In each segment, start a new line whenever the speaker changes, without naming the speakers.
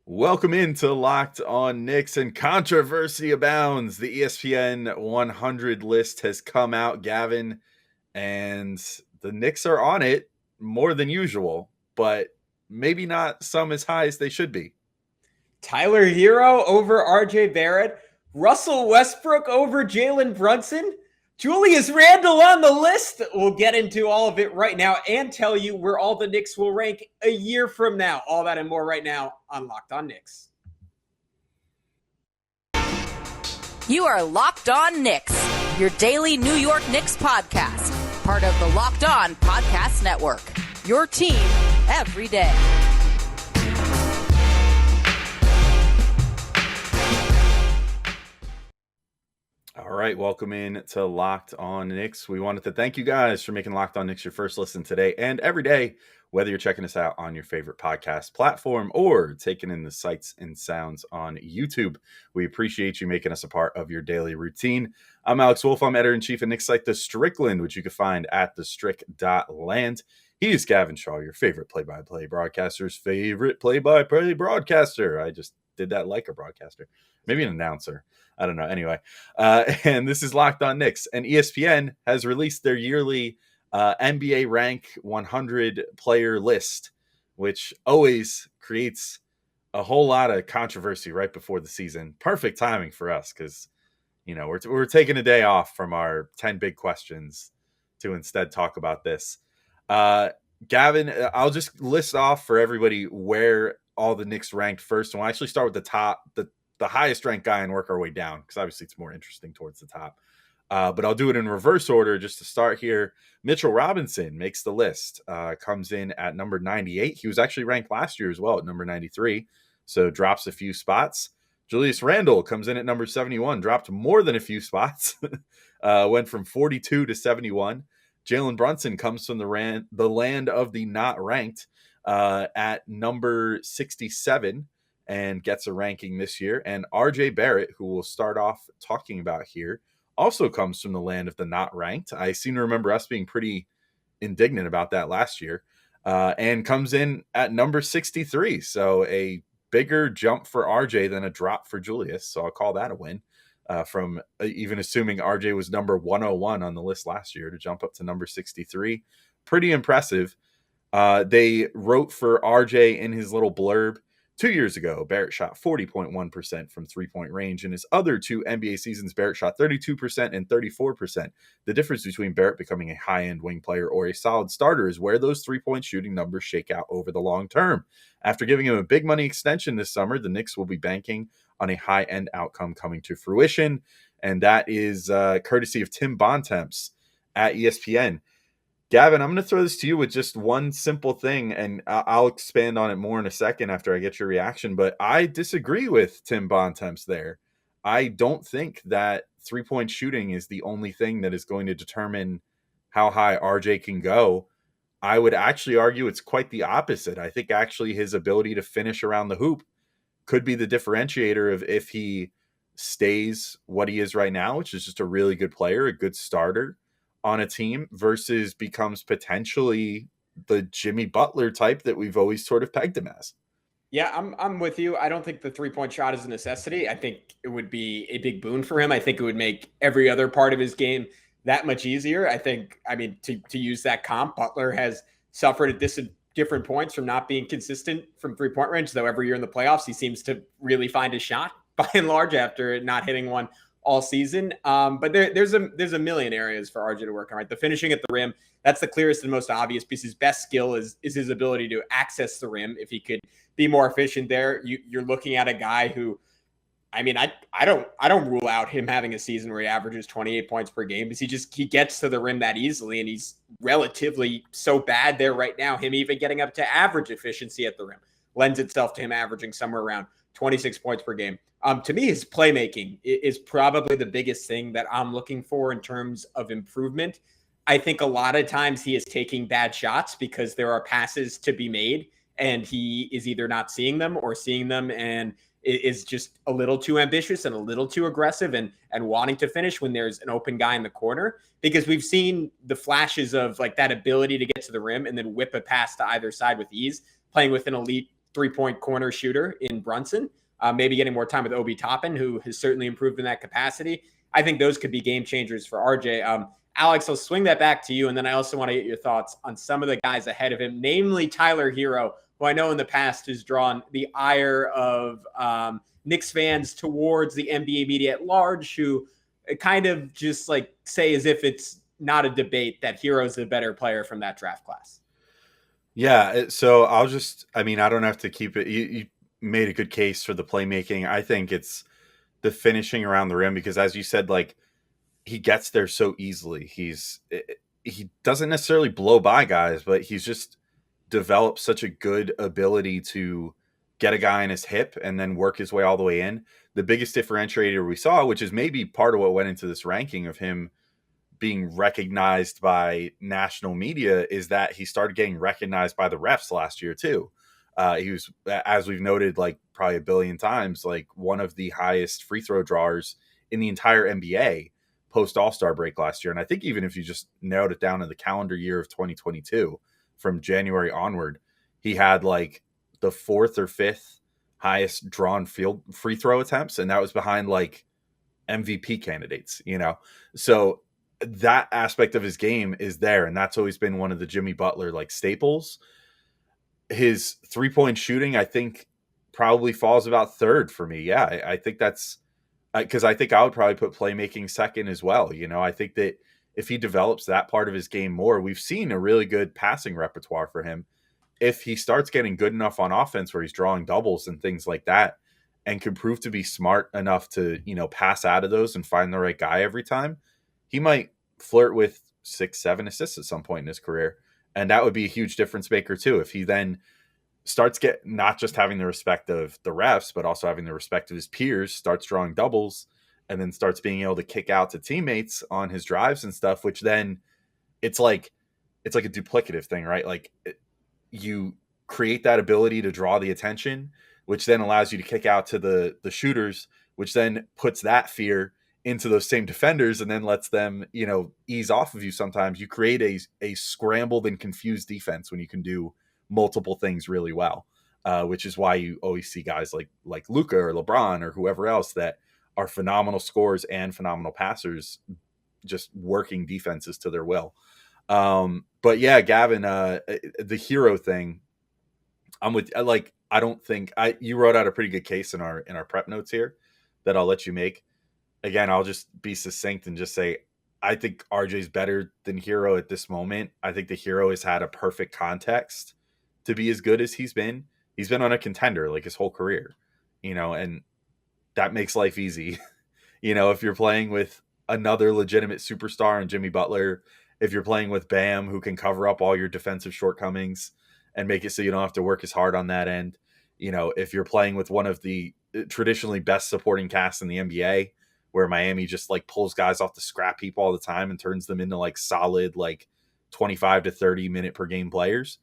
Welcome into Locked On Knicks, and controversy abounds. The ESPN 100 list has come out, Gavin, and the Knicks are on it more than usual, but maybe not some as high as they should be.
Tyler Herro over RJ Barrett, Russell Westbrook over Jalen Brunson, Julius Randle on the list. We'll get into all of it right now and tell you where all the Knicks will rank a year from now. All that and more right now on Locked On Knicks.
You are Locked On Knicks, your daily New York Knicks podcast, part of the Locked On Podcast Network, your team every day.
All right, welcome in to Locked On Knicks. We wanted to thank you guys for making Locked On Knicks your first listen today and every day, whether you're checking us out on your favorite podcast platform or taking in the sights and sounds on YouTube. We appreciate you making us a part of your daily routine. I'm Alex Wolf. I'm editor-in-chief of Knicks site The Strickland, which you can find at thestrick.land. He is Gavin Shaw, your favorite play-by-play broadcaster's favorite play-by-play broadcaster. I just did that like a broadcaster. Maybe an announcer. I don't know. Anyway, and this is Locked On Knicks. And ESPN has released their yearly NBA Rank 100 player list, which always creates a whole lot of controversy right before the season. Perfect timing for us because, you know, we're taking a day off from our 10 big questions to instead talk about this. Gavin, I'll just list off for everybody where all the Knicks ranked first. And we'll actually start with the top, the highest ranked guy and work our way down because obviously it's more interesting towards the top. But I'll do it in reverse order just to start here. Mitchell Robinson makes the list, comes in at number 98. He was actually ranked last year as well at number 93, so drops a few spots. Julius Randle comes in at number 71, dropped more than a few spots, went from 42 to 71. Jalen Brunson comes from the land of the not ranked at number 67 and gets a ranking this year. And RJ Barrett, who we'll start off talking about here, also comes from the land of the not ranked. I seem to remember us being pretty indignant about that last year, and comes in at number 63. So a bigger jump for RJ than a drop for Julius. So I'll call that a win. From even assuming RJ was number 101 on the list last year to jump up to number 63. Pretty impressive. They wrote for RJ in his little blurb, 2 years ago, Barrett shot 40.1% from three-point range. In his other two NBA seasons, Barrett shot 32% and 34%. The difference between Barrett becoming a high-end wing player or a solid starter is where those three-point shooting numbers shake out over the long term. After giving him a big money extension this summer, the Knicks will be banking on a high-end outcome coming to fruition, and that is courtesy of Tim Bontemps at ESPN. Gavin, I'm going to throw this to you with just one simple thing, and I'll expand on it more in a second after I get your reaction, but I disagree with Tim Bontemps there. I don't think that three-point shooting is the only thing that is going to determine how high RJ can go. I would actually argue it's quite the opposite. I think actually his ability to finish around the hoop could be the differentiator of if he stays what he is right now, which is just a really good player, a good starter on a team, versus becomes potentially the Jimmy Butler type that we've always sort of pegged him as.
Yeah, I'm with you. I don't think the three-point shot is a necessity. I think it would be a big boon for him. I think it would make every other part of his game that much easier. To use that comp, Butler has suffered at different points from not being consistent from three-point range, though every year in the playoffs, he seems to really find his shot by and large after not hitting one all season. But there's a million areas for RJ to work on, right? The finishing at the rim, that's the clearest and most obvious piece. His best skill is his ability to access the rim. If he could be more efficient there, you're looking at a guy who, I don't rule out him having a season where he averages 28 points per game because he gets to the rim that easily, and he's relatively so bad there right now. Him even getting up to average efficiency at the rim lends itself to him averaging somewhere around 26 points per game. To me, his playmaking is probably the biggest thing that I'm looking for in terms of improvement. I think a lot of times he is taking bad shots because there are passes to be made, and he is either not seeing them or seeing them and is just a little too ambitious and a little too aggressive and wanting to finish when there's an open guy in the corner, because we've seen the flashes of like that ability to get to the rim and then whip a pass to either side with ease, playing with an elite 3-point corner shooter in Brunson, maybe getting more time with Obi Toppin, who has certainly improved in that capacity. I think those could be game changers for RJ. Alex, I'll swing that back to you. And then I also want to get your thoughts on some of the guys ahead of him, namely Tyler Herro, who I know in the past has drawn the ire of Knicks fans towards the NBA media at large, who kind of just like say as if it's not a debate that Herro's a better player from that draft class.
Yeah. So I don't have to keep it. You made a good case for the playmaking. I think it's the finishing around the rim because, as you said, like, he gets there so easily. He doesn't necessarily blow by guys, but he's just developed such a good ability to get a guy in his hip and then work his way all the way in. The biggest differentiator we saw, which is maybe part of what went into this ranking of him being recognized by national media, is that he started getting recognized by the refs last year too. He was, as we've noted, like probably a billion times, like one of the highest free throw drawers in the entire NBA post All-Star break last year. And I think even if you just narrowed it down to the calendar year of 2022, from January onward, he had like the 4th or 5th highest drawn field free throw attempts. And that was behind like MVP candidates, So that aspect of his game is there. And that's always been one of the Jimmy Butler like staples. His 3-point shooting, I think, probably falls about 3rd for me. Yeah, I think that's because I think I would probably put playmaking 2nd as well. I think that if he develops that part of his game more, we've seen a really good passing repertoire for him. If he starts getting good enough on offense where he's drawing doubles and things like that and can prove to be smart enough to, pass out of those and find the right guy every time, he might flirt with 6-7 assists at some point in his career. And that would be a huge difference maker too. If he then starts not just having the respect of the refs, but also having the respect of his peers, starts drawing doubles, and then starts being able to kick out to teammates on his drives and stuff, which then it's like a duplicative thing, right? Like you create that ability to draw the attention, which then allows you to kick out to the shooters, which then puts that fear into those same defenders and then lets them, ease off of you. Sometimes you create a scrambled and confused defense when you can do multiple things really well, which is why you always see guys like Luka or LeBron or whoever else that are phenomenal scorers and phenomenal passers just working defenses to their will. But yeah, Gavin, the Herro thing, I'm with, like, I don't think you wrote out a pretty good case in our prep notes here that I'll let you make. Again, I'll just be succinct and just say, I think RJ's better than Herro at this moment. I think the Herro has had a perfect context to be as good as he's been. He's been on a contender like his whole career, and that makes life easy. If you're playing with another legitimate superstar in Jimmy Butler, if you're playing with Bam, who can cover up all your defensive shortcomings and make it so you don't have to work as hard on that end. If you're playing with one of the traditionally best supporting casts in the NBA, where Miami just like pulls guys off the scrap heap all the time and turns them into like solid, like 25 to 30 minute per game players.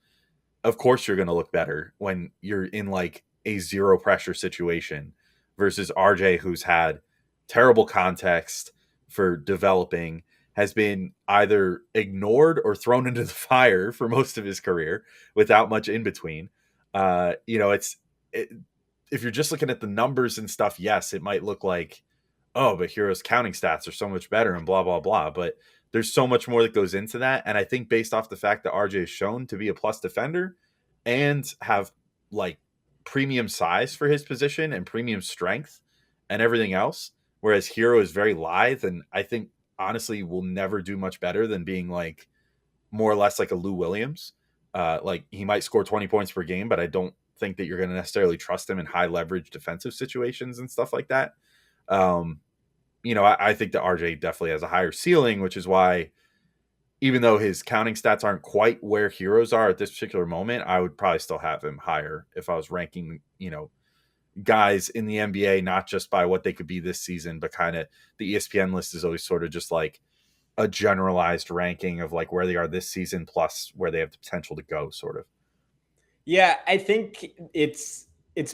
Of course you're going to look better when you're in like a zero pressure situation versus RJ, who's had terrible context for developing, has been either ignored or thrown into the fire for most of his career without much in between. If you're just looking at the numbers and stuff, yes, it might look like, oh, but Herro's counting stats are so much better and blah, blah, blah. But there's so much more that goes into that. And I think based off the fact that RJ is shown to be a plus defender and have like premium size for his position and premium strength and everything else, whereas Herro is very lithe, and I think honestly will never do much better than being like more or less like a Lou Williams. Like he might score 20 points per game, but I don't think that you're going to necessarily trust him in high leverage defensive situations and stuff like that. I think that RJ definitely has a higher ceiling, which is why even though his counting stats aren't quite where Herro's are at this particular moment, I would probably still have him higher if I was ranking, guys in the NBA, not just by what they could be this season, but kind of the ESPN list is always sort of just like a generalized ranking of like where they are this season plus where they have the potential to go, sort of.
Yeah, I think it's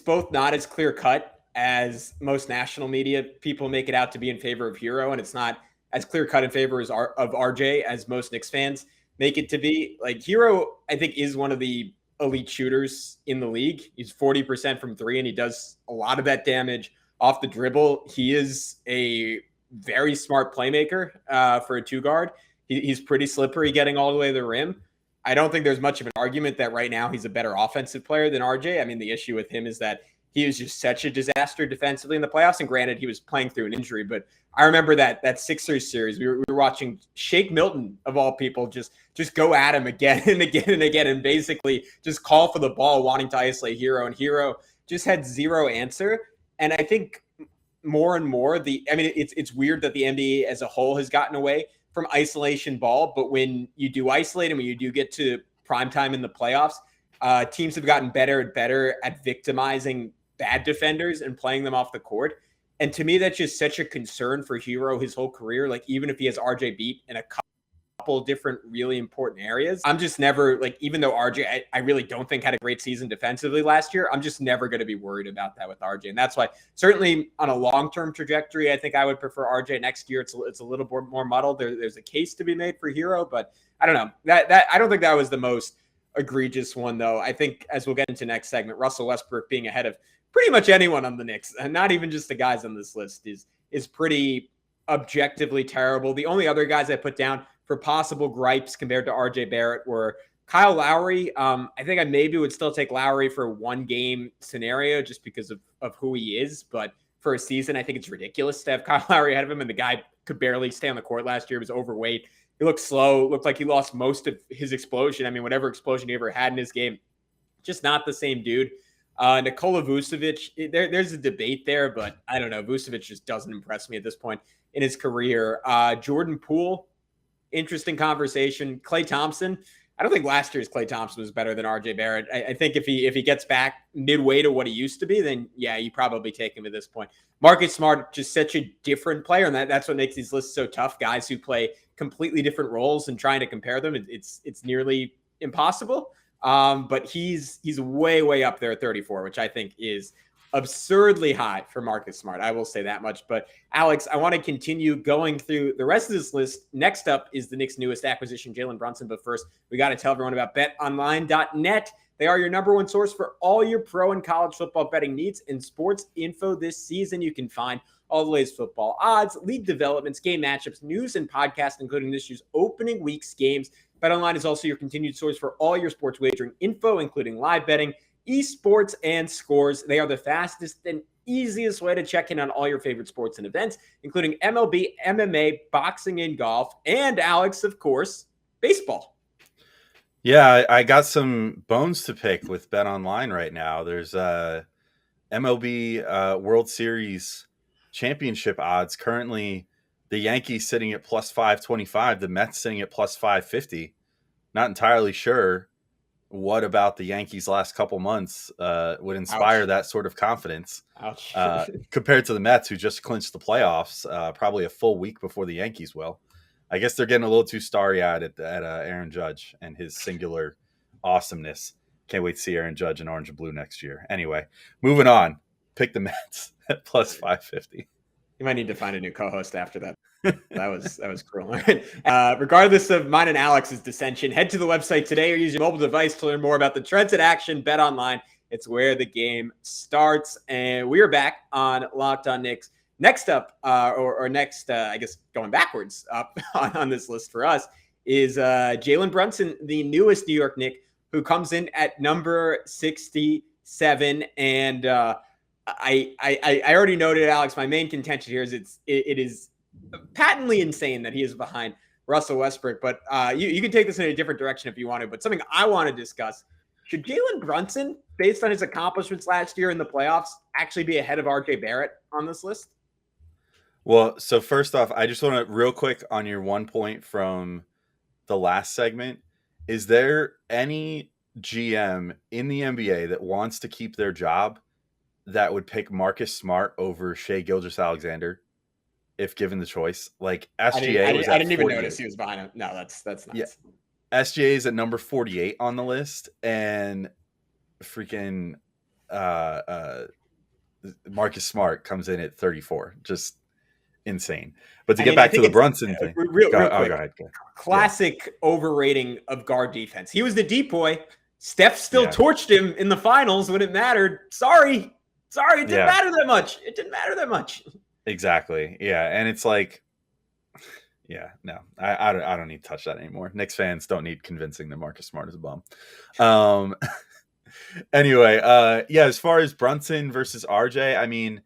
both not as clear cut as most national media people make it out to be in favor of Herro, and it's not as clear cut in favor of RJ as most Knicks fans make it to be. Like Herro, I think, is one of the elite shooters in the league. He's 40% from three, and he does a lot of that damage off the dribble. He is a very smart playmaker for a two guard. He's pretty slippery getting all the way to the rim. I don't think there's much of an argument that right now he's a better offensive player than RJ. I mean, the issue with him is that he was just such a disaster defensively in the playoffs. And granted, he was playing through an injury, but I remember that Sixers series. We were watching Shake Milton, of all people, just go at him again and again and again, and basically just call for the ball, wanting to isolate Herro. And Herro just had zero answer. And I think more and more, it's weird that the NBA as a whole has gotten away from isolation ball. But when you do isolate and when you do get to prime time in the playoffs, teams have gotten better and better at victimizing bad defenders and playing them off the court. And to me, that's just such a concern for Herro his whole career. Like, even if he has RJ beat in a couple different really important areas, I'm just never, like, even though RJ, I really don't think had a great season defensively last year, I'm just never going to be worried about that with RJ. And that's why, certainly on a long-term trajectory, I think I would prefer RJ next year. It's a little more muddled. There's a case to be made for Herro, but I don't know. That I don't think that was the most egregious one, though. I think, as we'll get into next segment, Russell Westbrook being ahead of pretty much anyone on the Knicks, and not even just the guys on this list, is pretty objectively terrible. The only other guys I put down for possible gripes compared to RJ Barrett were Kyle Lowry. I think I maybe would still take Lowry for a one-game scenario just because of who he is, but for a season, I think it's ridiculous to have Kyle Lowry ahead of him, and the guy could barely stay on the court last year. He was overweight. He looked slow. Looked like he lost most of his explosion. I mean, whatever explosion he ever had in his game, just not the same dude. Nikola Vucevic, there's a debate there, but I don't know. Vucevic just doesn't impress me at this point in his career. Jordan Poole, interesting conversation. Klay Thompson, I don't think last year's Klay Thompson was better than RJ Barrett. I think if he gets back midway to what he used to be, then yeah, you probably take him at this point. Marcus Smart, just such a different player, and that's what makes these lists so tough. Guys who play completely different roles, and trying to compare them, it's nearly impossible. But he's way up there at 34, which I think is absurdly high for Marcus Smart. I will say that much. But Alex, I want to continue going through the rest of this list. Next up is the Knicks' newest acquisition, Jalen Brunson. But first, we got to tell everyone about BetOnline.net. They are your number one source for all your pro and college football betting needs and sports info this season. You can find all the latest football odds, league developments, game matchups, news, and podcasts, including this year's opening week's games. BetOnline is also your continued source for all your sports wagering info, including live betting, esports, and scores. They are the fastest and easiest way to check in on all your favorite sports and events, including MLB, MMA, boxing, and golf, and Alex, of course, baseball.
Yeah, I got some bones to pick with BetOnline right now. There's MLB World Series championship odds. Currently, the Yankees sitting at plus 525, the Mets sitting at plus 550. Not entirely sure what about the Yankees' last couple months would inspire that sort of confidence compared to the Mets, who just clinched the playoffs probably a full week before the Yankees will. I guess they're getting a little too starry-eyed at Aaron Judge and his singular awesomeness. Can't wait to see Aaron Judge in orange and blue next year. Anyway, moving on. Pick the Mets at plus 550.
You might need to find a new co-host after that. That was cruel. Regardless of mine and Alex's dissension, head to the website today or use your mobile device to learn more about the trends in action. BetOnline, it's where the game starts. And we are back on Locked On Knicks. Next up, I guess going backwards up on this list for us is Jalen Brunson, the newest New York Knick, who comes in at number 67. And I already noted, Alex, my main contention here is it is patently insane that he is behind Russell Westbrook. But you can take this in a different direction if you want to. But something I want to discuss, should Jalen Brunson, based on his accomplishments last year in the playoffs, actually be ahead of RJ Barrett on this list?
Well, so first off, I just want to real quick on your 1 point from the last segment. Is there any GM in the NBA that wants to keep their job that would pick Marcus Smart over Shai Gilgeous-Alexander if given the choice? Like SGA
I
was at
didn't even
48.
notice he was behind him. No, that's nuts.
Yeah. SGA is at number 48 on the list, and freaking Marcus Smart comes in at 34. Just insane. But to get back to the Brunson thing.
Real quick,
go ahead.
Classic overrating of guard defense. He was the deep boy. Steph still torched him in the finals when it mattered. Sorry, it didn't matter that much. It didn't matter that much.
Exactly. Yeah, and it's like, yeah, no, I don't need to touch that anymore. Knicks fans don't need convincing that Marcus Smart is a bum. Anyway, as far as Brunson versus RJ, I mean,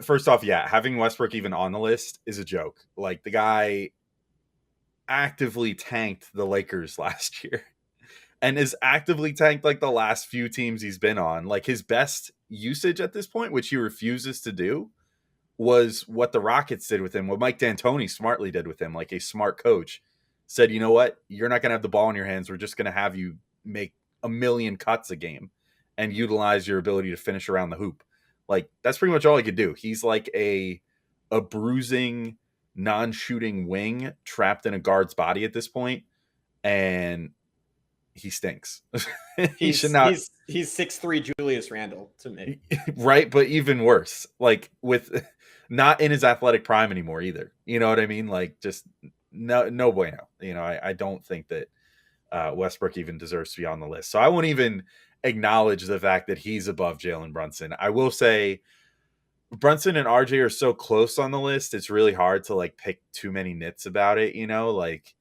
first off, having Westbrook even on the list is a joke. Like, the guy actively tanked the Lakers last year and is actively tanked like the last few teams he's been on. Like, his best usage at this point, which he refuses to do, was what the Rockets did with him, what Mike D'Antoni smartly did with him. Like, a smart coach said, you know what, you're not going to have the ball in your hands. We're just going to have you make a million cuts a game and utilize your ability to finish around the hoop. Like, that's pretty much all he could do. He's like a bruising, non-shooting wing trapped in a guard's body at this point, and he stinks.
He's 6'3" Julius Randle to me.
Right, but even worse. Like, with not in his athletic prime anymore either. You know what I mean? Like, just no bueno. You know, I don't think that Westbrook even deserves to be on the list. So I won't even acknowledge the fact that he's above Jalen Brunson. I will say Brunson and RJ are so close on the list, it's really hard to like pick too many nits about it, you know? Like,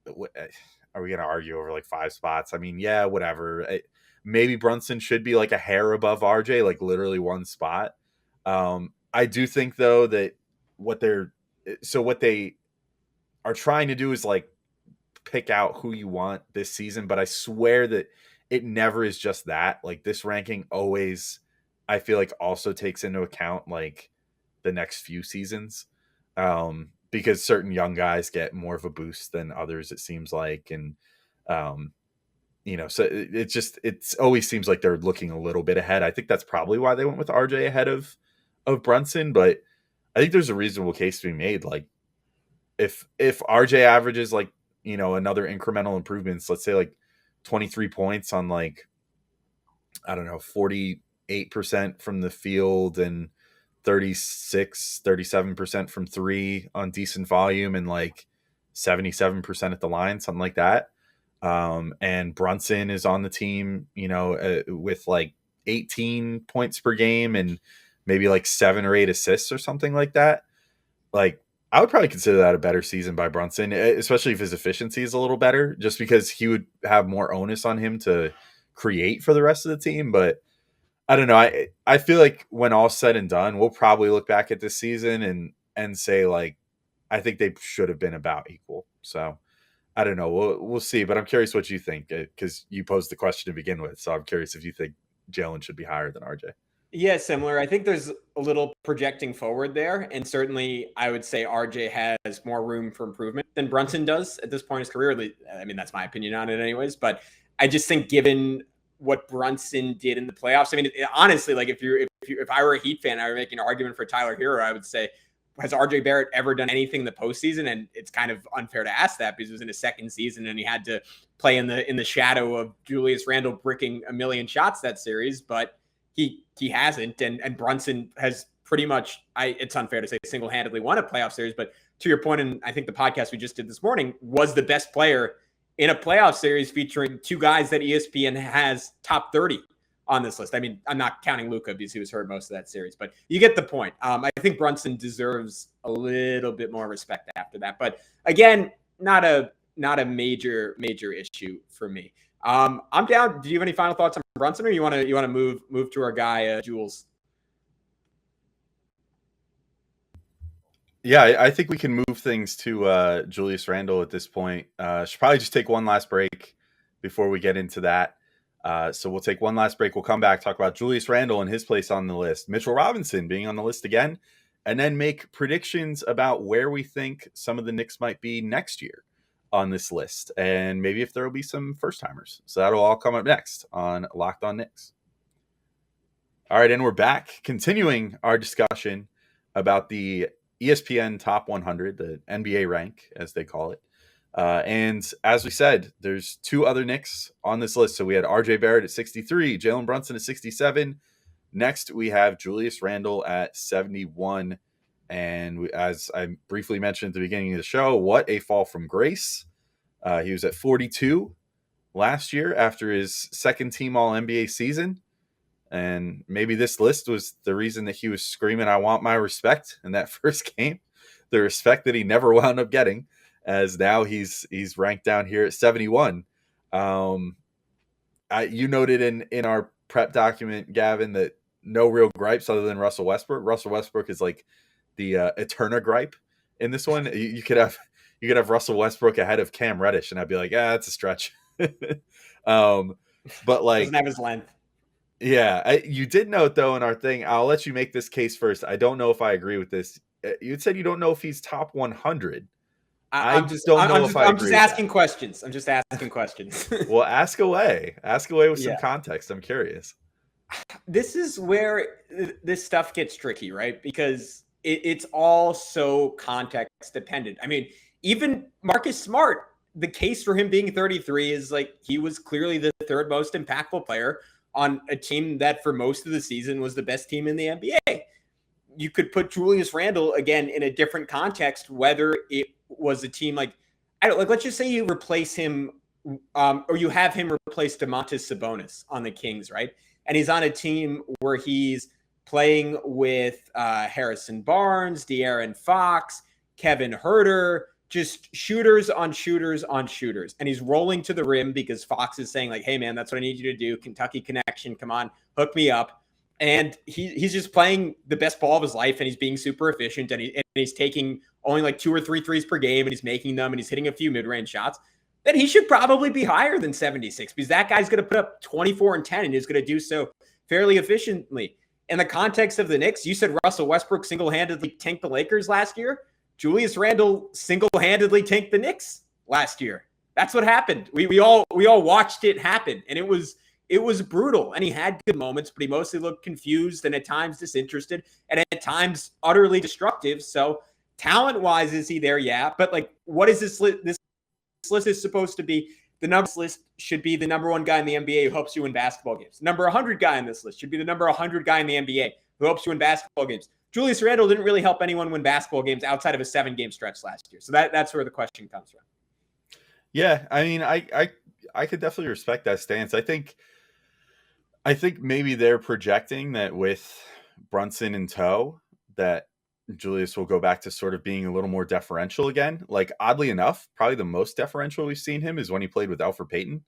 are we going to argue over like 5 spots? I mean, yeah, whatever. Maybe Brunson should be like a hair above RJ, like literally 1 spot. I do think though that what they are trying to do is like pick out who you want this season, but I swear that it never is just that. Like, this ranking always, I feel like, also takes into account like the next few seasons, because certain young guys get more of a boost than others, it seems like. And, you know, so it always seems like they're looking a little bit ahead. I think that's probably why they went with RJ ahead of Brunson, but I think there's a reasonable case to be made. Like, if RJ averages like, you know, another incremental improvements, let's say like 23 points on like, I don't know, 48% from the field and 37% from 3 on decent volume and like 77% at the line, something like that. And Brunson is on the team, you know, with like 18 points per game and maybe like 7 or 8 assists or something like that. Like, I would probably consider that a better season by Brunson, especially if his efficiency is a little better, just because he would have more onus on him to create for the rest of the team. But I don't know. I feel like when all's said and done, we'll probably look back at this season and say, like, I think they should have been about equal. So I don't know. We'll see. But I'm curious what you think, because you posed the question to begin with. So I'm curious if you think Jalen should be higher than RJ.
Yeah, similar. I think there's a little projecting forward there. And certainly I would say RJ has more room for improvement than Brunson does at this point in his career. I mean, that's my opinion on it anyways. But I just think given what Brunson did in the playoffs, I mean, honestly, like if I were a Heat fan, and I were making an argument for Tyler Herro, I would say, has RJ Barrett ever done anything in the postseason? And it's kind of unfair to ask that because it was in his second season and he had to play in the shadow of Julius Randle bricking a million shots that series. But he hasn't, and Brunson has pretty much, it's unfair to say single-handedly won a playoff series, but to your point, and I think the podcast we just did this morning, was the best player in a playoff series featuring 2 guys that ESPN has top 30 on this list. I mean, I'm not counting Luka because he was hurt most of that series, but you get the point. I think Brunson deserves a little bit more respect after that, but again, not a major issue for me. I'm down. Do you have any final thoughts on Brunson, or you want to move to our guy Jules?
Yeah, I think we can move things to Julius Randle at this point. Should probably just take one last break before we get into that. So we'll take one last break. We'll come back, talk about Julius Randle and his place on the list, Mitchell Robinson being on the list again, and then make predictions about where we think some of the Knicks might be next year on this list, and maybe if there will be some first timers. So that'll all come up next on Locked On Knicks. All right, and we're back, continuing our discussion about the ESPN Top 100, the NBA rank, as they call it. And as we said, there's 2 other Knicks on this list. So we had RJ Barrett at 63, Jalen Brunson at 67. Next, we have Julius Randle at 71. And as I briefly mentioned at the beginning of the show, what a fall from grace. He was at 42 last year after his second team All NBA season. And maybe this list was the reason that he was screaming, "I want my respect" in that first game. The respect that he never wound up getting, as now he's ranked down here at 71. You noted in our prep document, Gavin, that no real gripes other than Russell Westbrook. Russell Westbrook is like the Eterna gripe in this one. You could have Russell Westbrook ahead of Cam Reddish, and I'd be like, that's a stretch. But like,
doesn't have his length.
Yeah, you did note though in our thing. I'll let you make this case first. I don't know if I agree with this. You said you don't know if he's top 100.
I'm just asking questions. I'm just asking questions.
Well, ask away. Ask away with some context. I'm curious.
This is where this stuff gets tricky, right? Because it's all so context dependent. I mean, even Marcus Smart, the case for him being 33 is like he was clearly the third most impactful player on a team that for most of the season was the best team in the NBA. You could put Julius Randle again in a different context, whether it was a team like, let's just say you replace him or you have him replace Domantas Sabonis on the Kings, right? And he's on a team where he's playing with Harrison Barnes, De'Aaron Fox, Kevin Huerter, just shooters on shooters on shooters. And he's rolling to the rim because Fox is saying like, hey man, that's what I need you to do. Kentucky connection. Come on, hook me up. And he's just playing the best ball of his life, and he's being super efficient, and he's taking only like 2 or 3 threes per game, and he's making them, and he's hitting a few mid-range shots. Then he should probably be higher than 76 because that guy's going to put up 24 and 10 and is going to do so fairly efficiently. In the context of the Knicks, you said Russell Westbrook single-handedly tanked the Lakers last year. Julius Randle single-handedly tanked the Knicks last year. That's what happened. We all watched it happen, and it was brutal. And he had good moments, but he mostly looked confused and at times disinterested and at times utterly destructive. So talent-wise, is he there? Yeah. But like, what is this list? This list is supposed to be the numbers list should be the number 1 guy in the NBA who helps you win basketball games. Number 100 guy in this list should be the number 100 guy in the NBA who helps you win basketball games. Julius Randle didn't really help anyone win basketball games outside of a 7-game stretch last year. So that's where the question comes from.
Yeah. I mean, I could definitely respect that stance. I think maybe they're projecting that with Brunson in tow, that Julius will go back to sort of being a little more deferential again. Like, oddly enough, probably the most deferential we've seen him is when he played with Elfrid Payton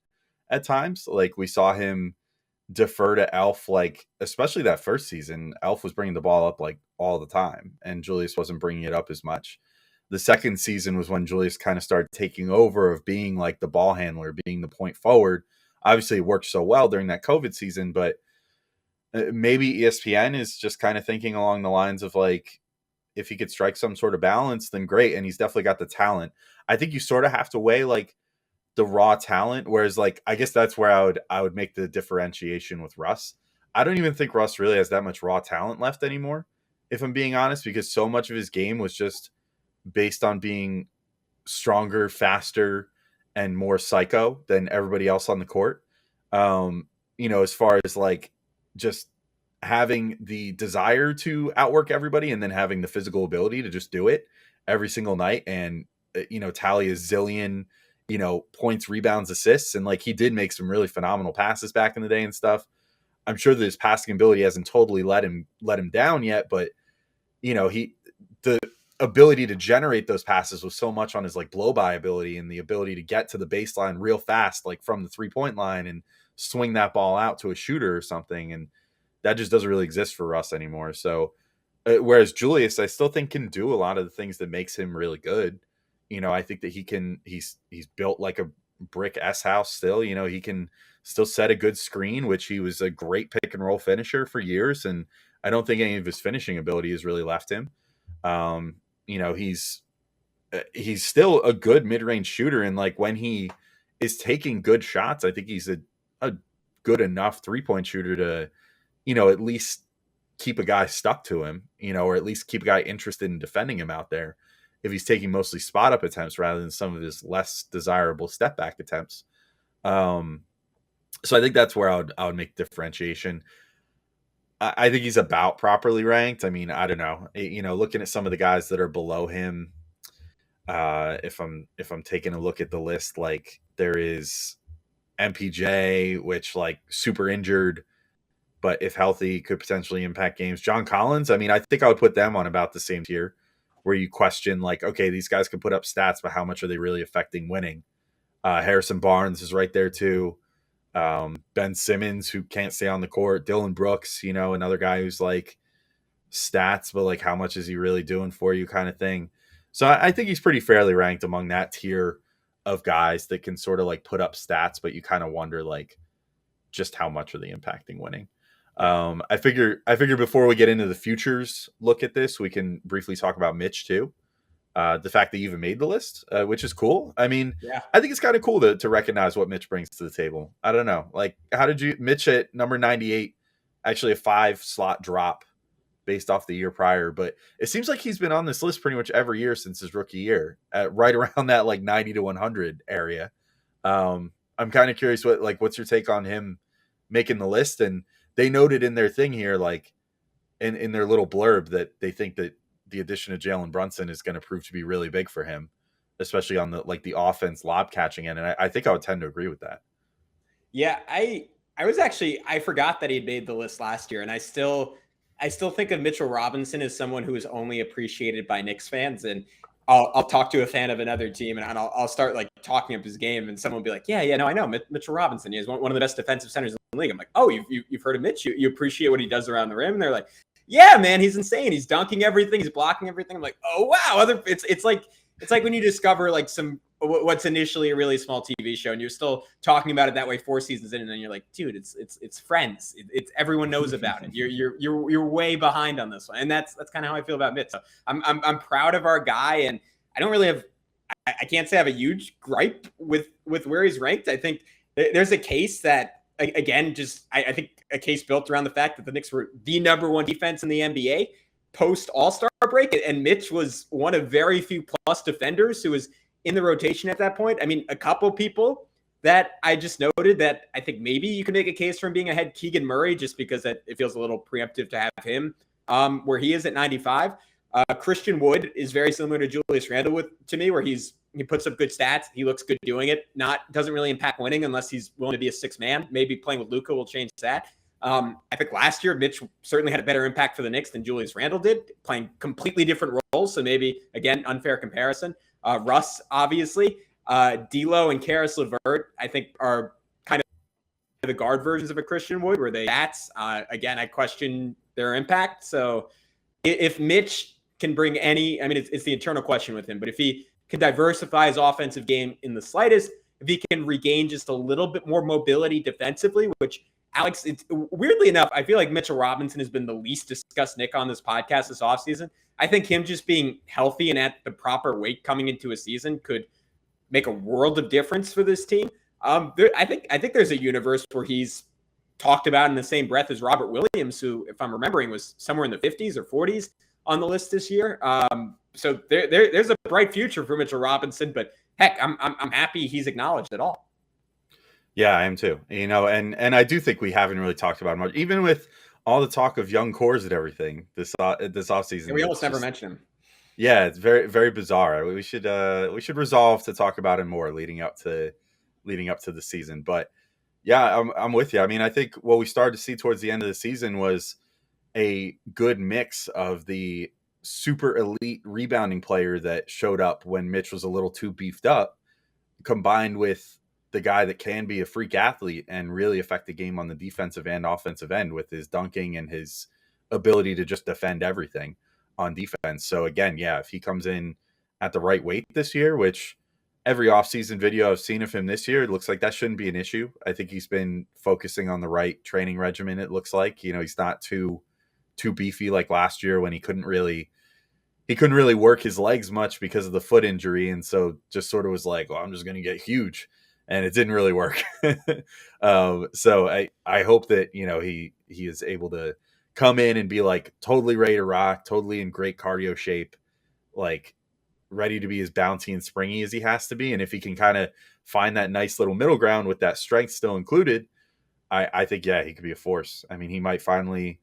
at times. Like, we saw him defer to Elf, like, especially that first season. Elf was bringing the ball up like all the time, and Julius wasn't bringing it up as much. The second season was when Julius kind of started taking over of being like the ball handler, being the point forward. Obviously, it worked so well during that COVID season, but maybe ESPN is just kind of thinking along the lines of like, if he could strike some sort of balance, then great. And he's definitely got the talent. I think you sort of have to weigh like the raw talent. Whereas like, I guess that's where I would make the differentiation with Russ. I don't even think Russ really has that much raw talent left anymore, if I'm being honest, because so much of his game was just based on being stronger, faster, and more psycho than everybody else on the court. As far as like just having the desire to outwork everybody and then having the physical ability to just do it every single night and, tally a zillion, points, rebounds, assists. And like, he did make some really phenomenal passes back in the day and stuff. I'm sure that his passing ability hasn't totally let him down yet, but the ability to generate those passes was so much on his like blow by ability and the ability to get to the baseline real fast, like from the 3-point line and swing that ball out to a shooter or something. And that just doesn't really exist for Russ anymore. So whereas Julius, I still think can do a lot of the things that makes him really good. I think that he's built like a brick S house still, he can still set a good screen, which he was a great pick and roll finisher for years. And I don't think any of his finishing ability has really left him. He's still a good mid-range shooter. And like when he is taking good shots, I think he's a good enough 3-point shooter to, at least keep a guy stuck to him, or at least keep a guy interested in defending him out there if he's taking mostly spot up attempts rather than some of his less desirable step back attempts. So I think that's where I would make differentiation. I think he's about properly ranked. I mean, I don't know, looking at some of the guys that are below him, if I'm taking a look at the list, like there is MPJ, which like super injured, but if healthy could potentially impact games. John Collins, I mean, I think I would put them on about the same tier where you question like, okay, these guys can put up stats, but how much are they really affecting winning? Harrison Barnes is right there too. Ben Simmons, who can't stay on the court. Dylan Brooks, another guy who's like stats, but like how much is he really doing for you kind of thing. So I think he's pretty fairly ranked among that tier of guys that can sort of like put up stats, but you kind of wonder like just how much are they impacting winning. I figure before we get into the futures look at this, we can briefly talk about Mitch too. The fact that you even made the list, which is cool. I mean,
Yeah.
I think it's kind of cool to recognize what Mitch brings to the table. I don't know. Like, how did you, Mitch at number 98, actually a 5-slot drop based off the year prior, but it seems like he's been on this list pretty much every year since his rookie year, at right around that like 90 to 100 area. I'm kind of curious what's your take on him making the list? And they noted in their thing here, like in their little blurb, that they think that the addition of Jalen Brunson is going to prove to be really big for him, especially on the offense lob catching end. And I think I would tend to agree with that.
Yeah, I forgot that he'd made the list last year, and I still think of Mitchell Robinson as someone who is only appreciated by Knicks fans. And I'll talk to a fan of another team, and I'll start like talking up his game, and someone will be like, yeah, no, I know Mitchell Robinson. He's one of the best defensive centers in the league. I'm like, oh, you've heard of Mitch? You appreciate what he does around the rim? And they're like, yeah, man, he's insane. He's dunking everything. He's blocking everything. I'm like, oh wow. It's like when you discover like what's initially a really small TV show, and you're still talking about it that way 4 seasons in, and then you're like, dude, it's Friends. It's everyone knows about it. You're way behind on this one, and that's kind of how I feel about Mitch. So I'm proud of our guy, and I don't really have. I can't say I have a huge gripe with where he's ranked. I think there's a case that, again, I think a case built around the fact that the Knicks were the number one defense in the NBA post All-Star break, and Mitch was one of very few plus defenders who was in the rotation at that point. I mean, a couple people that I just noted that I think maybe you can make a case for him being ahead, Keegan Murray, just because it feels a little preemptive to have him where he is at 95. Christian Wood is very similar to Julius Randle to me, where he puts up good stats. He looks good doing it. Doesn't really impact winning unless he's willing to be a 6-man. Maybe playing with Luka will change that. I think last year, Mitch certainly had a better impact for the Knicks than Julius Randle did, playing completely different roles. So maybe, again, unfair comparison. Russ, obviously. D'Lo and Karis LeVert, I think, are kind of the guard versions of a Christian Wood, where they stats. Again, I question their impact. So if Mitch can bring it's the internal question with him, but if he can diversify his offensive game in the slightest, if he can regain just a little bit more mobility defensively, which Alex, it's weirdly enough, I feel like Mitchell Robinson has been the least discussed Nick on this podcast this offseason. I think him just being healthy and at the proper weight coming into a season could make a world of difference for this team. I think there's a universe where he's talked about in the same breath as Robert Williams, who, if I'm remembering, was somewhere in the 50s or 40s on the list this year. So there's a bright future for Mitchell Robinson, but heck, I'm happy he's acknowledged at all.
Yeah, I am too. And I do think we haven't really talked about him much, even with all the talk of young cores and everything this offseason.
And we almost never mention him.
Yeah, it's very, very bizarre. We should resolve to talk about him more leading up to the season. But yeah, I'm with you. I mean, I think what we started to see towards the end of the season was a good mix of the super elite rebounding player that showed up when Mitch was a little too beefed up, combined with the guy that can be a freak athlete and really affect the game on the defensive and offensive end with his dunking and his ability to just defend everything on defense. So again, yeah, if he comes in at the right weight this year, which every offseason video I've seen of him this year, it looks like that shouldn't be an issue. I think he's been focusing on the right training regimen. It looks like, he's not too beefy like last year when he couldn't really work his legs much because of the foot injury. And so just sort of was like, well, I'm just going to get huge. And it didn't really work. So I hope that, he is able to come in and be like totally ready to rock, totally in great cardio shape, like ready to be as bouncy and springy as he has to be. And if he can kind of find that nice little middle ground with that strength still included, I think, yeah, he could be a force. I mean, he might finally,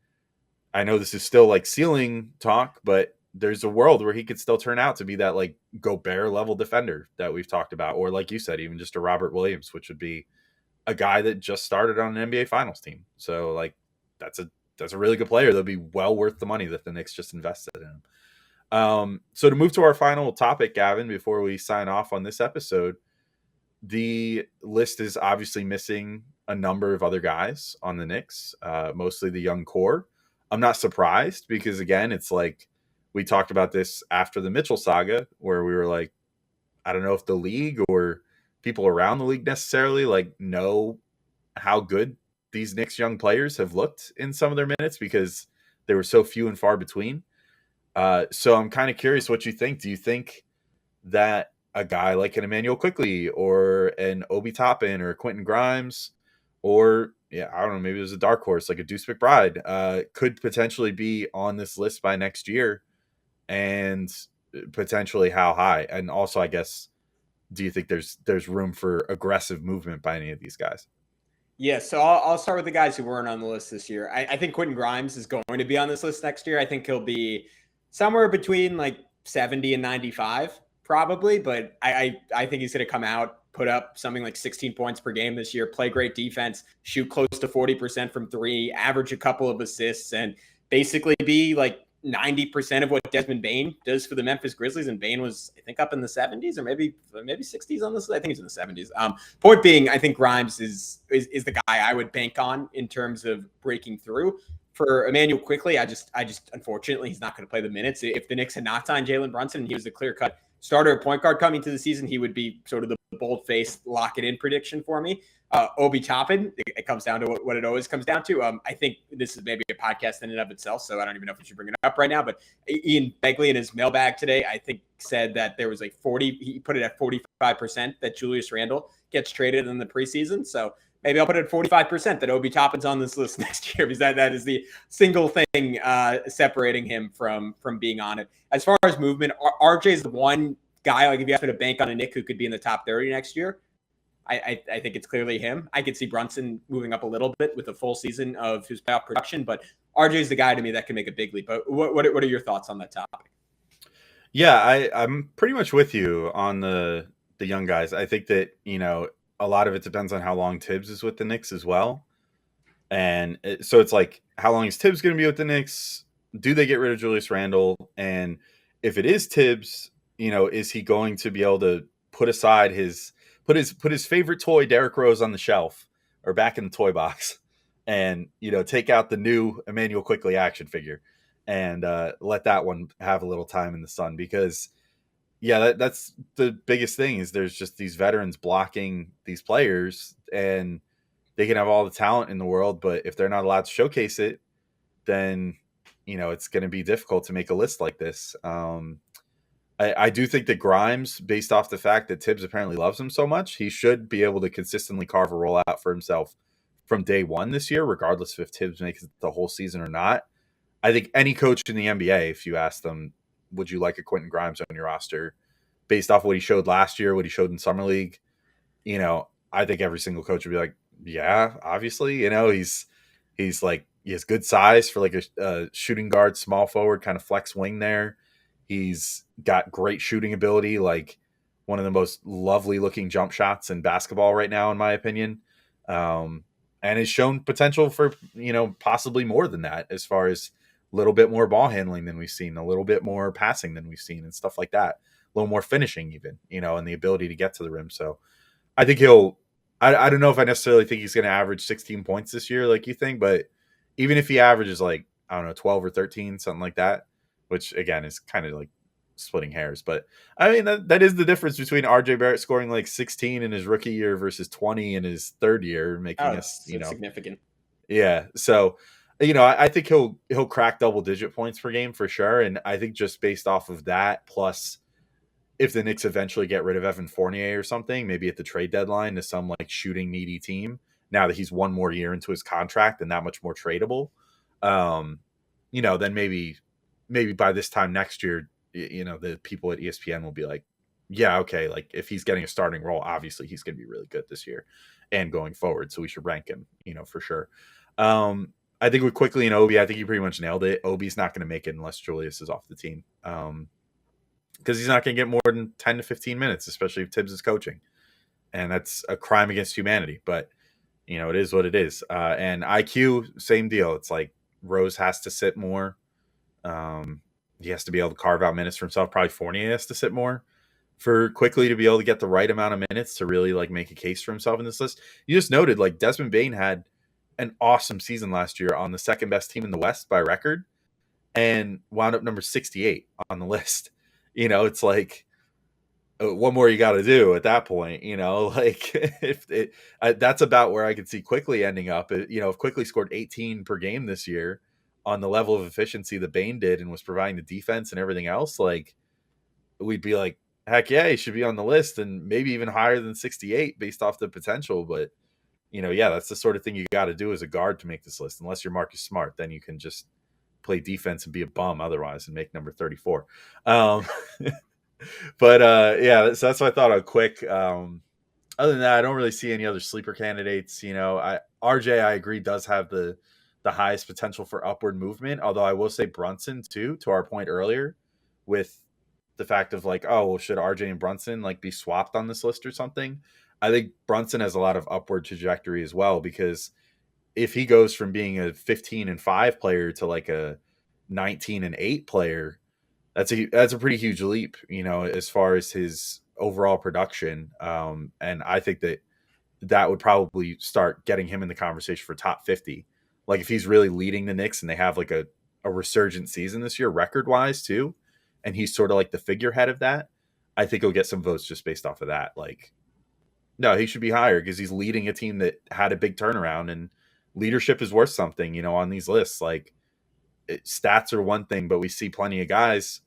I know this is still like ceiling talk, but there's a world where he could still turn out to be that like Gobert level defender that we've talked about. Or like you said, even just a Robert Williams, which would be a guy that just started on an NBA Finals team. So like that's a really good player. That'll be well worth the money that the Knicks just invested in him. So to move to our final topic, Gavin, before we sign off on this episode, the list is obviously missing a number of other guys on the Knicks, mostly the young core. I'm not surprised because, again, it's like we talked about this after the Mitchell saga where we were like, I don't know if the league or people around the league necessarily like know how good these Knicks young players have looked in some of their minutes because they were so few and far between. So I'm kind of curious what you think. Do you think that a guy like an Emmanuel Quickley or an Obi Toppin or Quinton Grimes or, I don't know, maybe there's a dark horse like a Deuce McBride could potentially be on this list by next year, and potentially how high? And also, I guess, do you think there's room for aggressive movement by any of these guys?
Yeah, so I'll start with the guys who weren't on the list this year. I think Quinton Grimes is going to be on this list next year. I think he'll be somewhere between like 70 and 95 probably, but I think he's going to come out, put up something like 16 points per game this year, play great defense, shoot close to 40% from three, average a couple of assists, and basically be like 90% of what Desmond Bane does for the Memphis Grizzlies. And Bane was, I think, up in the 70s or maybe 60s on this. I think he's in the 70s. Point being, I think Grimes is the guy I would bank on in terms of breaking through. For Emmanuel Quickley, I just unfortunately he's not going to play the minutes. If the Knicks had not signed Jalen Brunson and he was the clear-cut starter at point guard coming to the season, he would be sort of the bold-faced lock-it-in prediction for me. Obi Toppin, it comes down to what it always comes down to. I think this is maybe a podcast in and of itself, so I don't even know if we should bring it up right now, but Ian Begley in his mailbag today, I think, said that there was like he put it at 45% that Julius Randle gets traded in the preseason. So maybe I'll put it at 45% that Obi Toppin's on this list next year, because that is the single thing separating him from being on it. As far as movement, RJ is the one guy, like if you ask me to bank on a Knick who could be in the top 30 next year, I think it's clearly him. I could see Brunson moving up a little bit with a full season of his playoff production, but RJ is the guy to me that can make a big leap. But what are your thoughts on that topic?
Yeah, I'm pretty much with you on the young guys. I think that, a lot of it depends on how long Tibbs is with the Knicks as well. And so it's like, how long is Tibbs going to be with the Knicks? Do they get rid of Julius Randle? And if it is Tibbs, is he going to be able to put aside put his favorite toy, Derrick Rose, on the shelf or back in the toy box and, take out the new Emmanuel Quickley action figure and let that one have a little time in the sun? Because that's the biggest thing is there's just these veterans blocking these players, and they can have all the talent in the world, but if they're not allowed to showcase it, then, it's going to be difficult to make a list like this. I do think that Grimes, based off the fact that Tibbs apparently loves him so much, he should be able to consistently carve a role out for himself from day one this year, regardless of if Tibbs makes it the whole season or not. I think any coach in the NBA, if you ask them, would you like a Quinton Grimes on your roster, based off what he showed last year, what he showed in Summer League, I think every single coach would be like, yeah, obviously, he's like, he has good size for like a shooting guard, small forward, kind of flex wing there. He's got great shooting ability, like one of the most lovely looking jump shots in basketball right now, in my opinion. And has shown potential for, possibly more than that, as far as a little bit more ball handling than we've seen, a little bit more passing than we've seen and stuff like that. A little more finishing even, and the ability to get to the rim. So I think I don't know if I necessarily think he's going to average 16 points this year like you think, but even if he averages like, I don't know, 12 or 13, something like that, which again is kind of like splitting hairs. But I mean, that is the difference between RJ Barrett scoring like 16 in his rookie year versus 20 in his third year, making us,
significant.
Yeah. So, I think he'll crack double-digit points per game for sure. And I think just based off of that, plus if the Knicks eventually get rid of Evan Fournier or something, maybe at the trade deadline to some like shooting needy team, now that he's one more year into his contract and that much more tradable, then maybe by this time next year, the people at ESPN will be like, yeah, okay, like if he's getting a starting role, obviously he's going to be really good this year and going forward. So we should rank him, for sure. I think with Quickley and Obi, I think you pretty much nailed it. Obi's not going to make it unless Julius is off the team. Because he's not going to get more than 10 to 15 minutes, especially if Tibbs is coaching. And that's a crime against humanity. But It is what it is. And IQ, same deal. It's like Rose has to sit more. He has to be able to carve out minutes for himself. Probably Fournier has to sit more for Quickly to be able to get the right amount of minutes to really like make a case for himself in this list. You just noted like Desmond Bane had an awesome season last year on the second best team in the West by record and wound up number 68 on the list. It's like, what more you got to do at that point? Like that's about where I could see Quickly ending up. If Quickly scored 18 per game this year on the level of efficiency that Bane did and was providing the defense and everything else, like we'd be like, heck yeah, he should be on the list and maybe even higher than 68 based off the potential. But, that's the sort of thing you got to do as a guard to make this list. Unless you're Marcus Smart, then you can just play defense and be a bum otherwise and make number 34. But so that's what I thought on Quick. Other than that, I don't really see any other sleeper candidates. RJ, I agree, does have the highest potential for upward movement. Although I will say Brunson too, to our point earlier, with the fact of like, oh, well, should RJ and Brunson like be swapped on this list or something? I think Brunson has a lot of upward trajectory as well, because if he goes from being a 15-5 player to like a 19-8 player, that's a pretty huge leap, as far as his overall production. And I think that would probably start getting him in the conversation for top 50. Like if he's really leading the Knicks and they have like a resurgent season this year, record wise too, and he's sort of like the figurehead of that, I think he'll get some votes just based off of that. Like, no, he should be higher because he's leading a team that had a big turnaround, and leadership is worth something, on these lists. Like stats are one thing, but we see plenty of guys,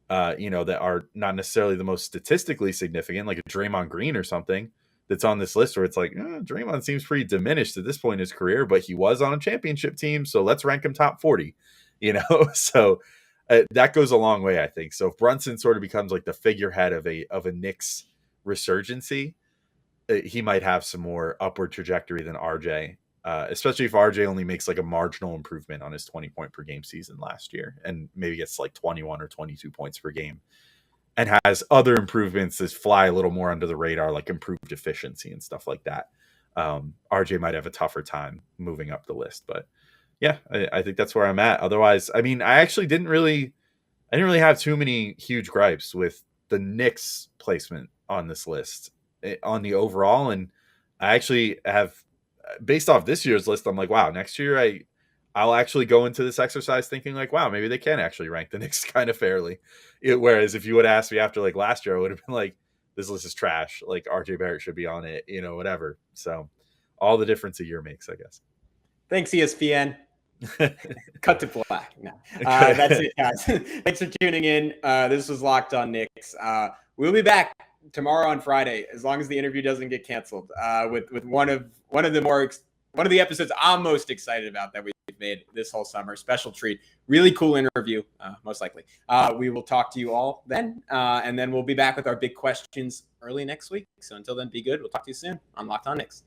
that are not necessarily the most statistically significant, like a Draymond Green or something that's on this list where it's like, Draymond seems pretty diminished at this point in his career, but he was on a championship team. So let's rank him top 40, so that goes a long way, I think. So if Brunson sort of becomes like the figurehead of a Knicks resurgency, he might have some more upward trajectory than RJ, especially if RJ only makes like a marginal improvement on his 20-point per game season last year and maybe gets like 21 or 22 points per game and has other improvements that fly a little more under the radar, like improved efficiency and stuff like that. RJ might have a tougher time moving up the list, but yeah, I think that's where I'm at. Otherwise, I mean, I didn't really have too many huge gripes with the Knicks placement on this list on the overall. And I actually have, based off this year's list, I'm like, wow, next year I'll actually go into this exercise thinking like, wow, maybe they can actually rank the Knicks kind of fairly. Whereas if you would ask me after like last year, I would have been like, this list is trash. Like RJ Barrett should be on it, whatever. So all the difference a year makes, I guess.
Thanks, ESPN. Cut to black. No. That's it, guys. Thanks for tuning in. This was Locked On Knicks. We'll be back tomorrow on Friday, as long as the interview doesn't get canceled, with one of the episodes I'm most excited about that we've made this whole summer. Special treat, really cool interview, most likely. We will talk to you all then, and then we'll be back with our big questions early next week. So until then, be good. We'll talk to you soon on Locked On Knicks.